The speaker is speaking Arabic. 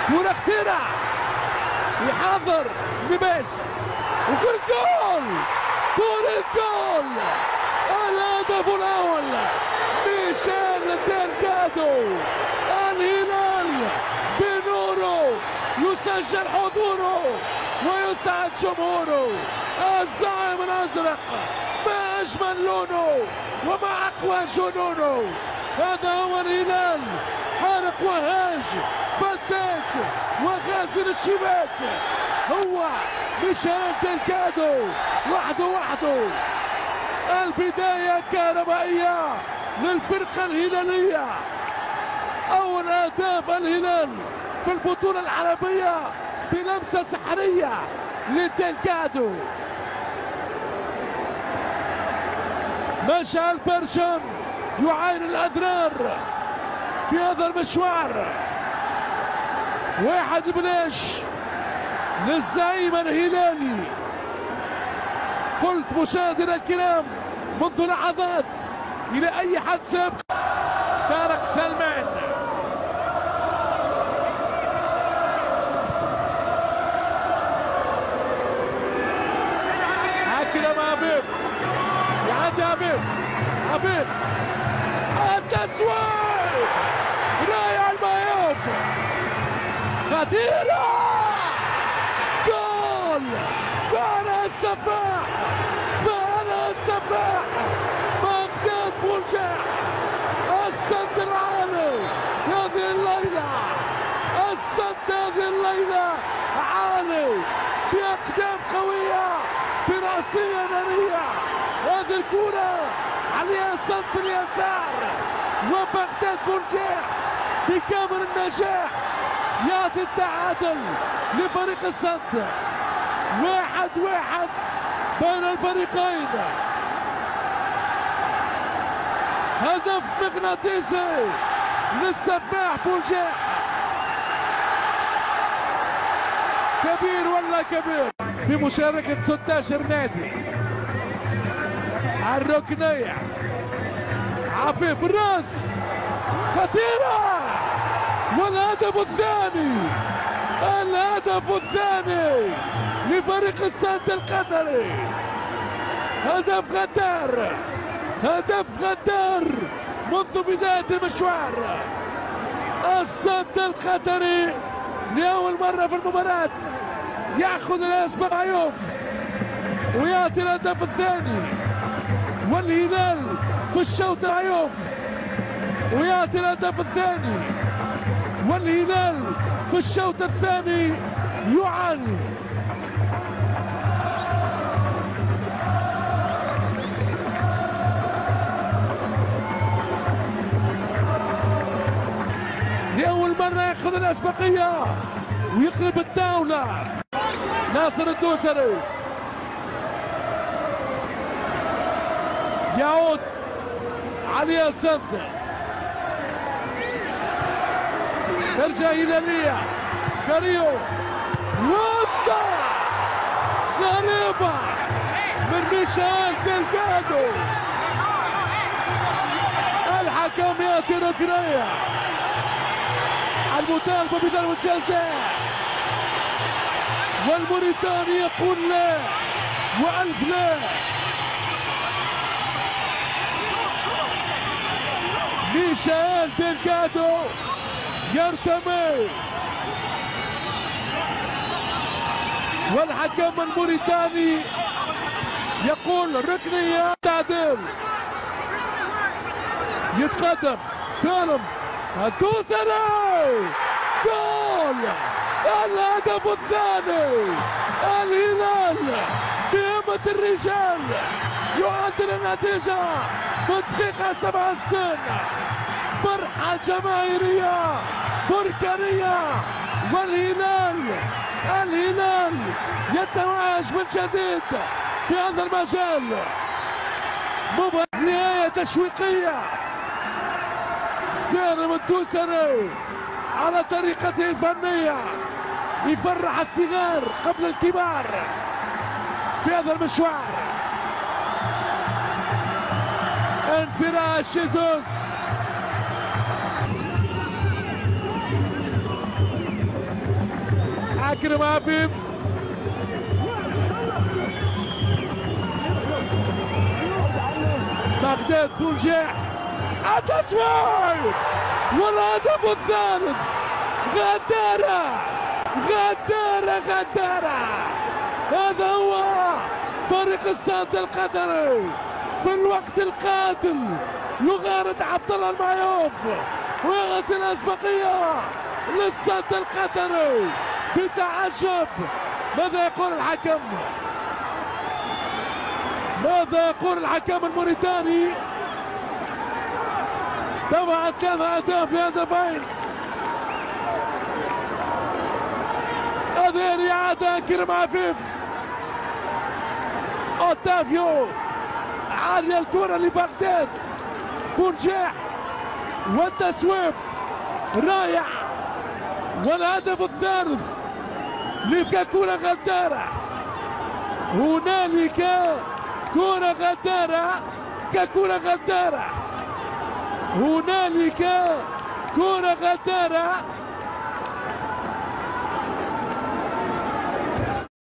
كرة خطيرة يحضر بيباس وكرة جول، كرة جول، الهدف الأول ميشيل ديلغادو. الهلال بنوره يسجل حضوره ويسعد جمهوره. الزعيم الأزرق ما أجمل لونه وما أقوى جنونه. هذا هو الهلال، حارق وهاج، فتاك وغازل الشباك، هو ميشيل ديلغادو وحده. البداية كهربائية للفرقة الهلالية. أول أهداف الهلال في البطولة العربية بلمسة سحرية لديلغادو. مشعل برشم يعاين الأذرار في هذا المشوار. 1-0 للزعيم الهلالي. قلت مشاهدينا الكرام منذ لحظات إلى أي حد سابق. طارق سلمان هكذا مع عفيف، يعدي عفيف التسويق، رايع المايوف، خطيرة، جول، فعلها السفاح بغداد بولجاح. السد العالي هذه الليلة، السد هذه الليلة عالي بأقدام قوية برأسية نارية. هذه الكرة عليها صد باليسار وبغداد بولجاح بكامل النجاح يعطي التعادل لفريق السد. 1-1 بين الفريقين. هدف مغناطيسي للسفاح بولجاح. كبير ولا كبير بمشاركة 16 نادي. الركنية عفيف بالراس، خطيرة، والهدف الثاني لفريق السد القطري. هدف غدار منذ بداية المشوار. السد القطري لأول مرة في المباراة يأخذ الأسبق عيوف ويأتي الهدف الثاني، والهلال في الشوط عيوف ويأتي الهدف الثاني، والهلال في الشوط الثاني يعاني. لأول مرة يأخذ الأسبقية ويقلب الدولة. ناصر الدوسري يعود علي السد، ترجع هلالية، كاريو وسع، غريبة من ميشيل ديلغادو. الحكم يأتي ركنية، المطالبة بضربة جزاء، والموريتاني يقول لا وألف لا. ميشيل ديلغادو يرتمي، والحكم الموريتاني يقول ركنية تعديل. يتقدم سالم الدوسري، جول، الهدف الثاني. الهلال بهمة الرجال يعدل النتيجة في الدقيقة 67. فرحة جماهيرية بركانية، والهلال يتوهج من جديد في هذا المجال. نهاية تشويقية. سالم الدوسري على طريقته الفنية يفرح الصغار قبل الكبار في هذا المشوار. انفراج جيسوس، كريم عفيف. بغداد بونجاح التسويق والهدف الثالث. غدارة غدارة غدارة. هذا هو فريق الصاد القطري في الوقت القاتل يغارد عبد الله المعيوف ويعطي الأسبقية للصاد القطري بتعجب. ماذا يقول الحكم؟ ماذا يقول الحكم الموريتاني؟ طبعا 3 أهداف لهدفين. هذه إعادة كريم عفيف. اوتافيو عالية الكرة لبغداد بونجاح والتسويب رائع والهدف الثالث لكرة غدارة. هنالك كرة غدارة ككرة غدارة. هنالك كرة غدارة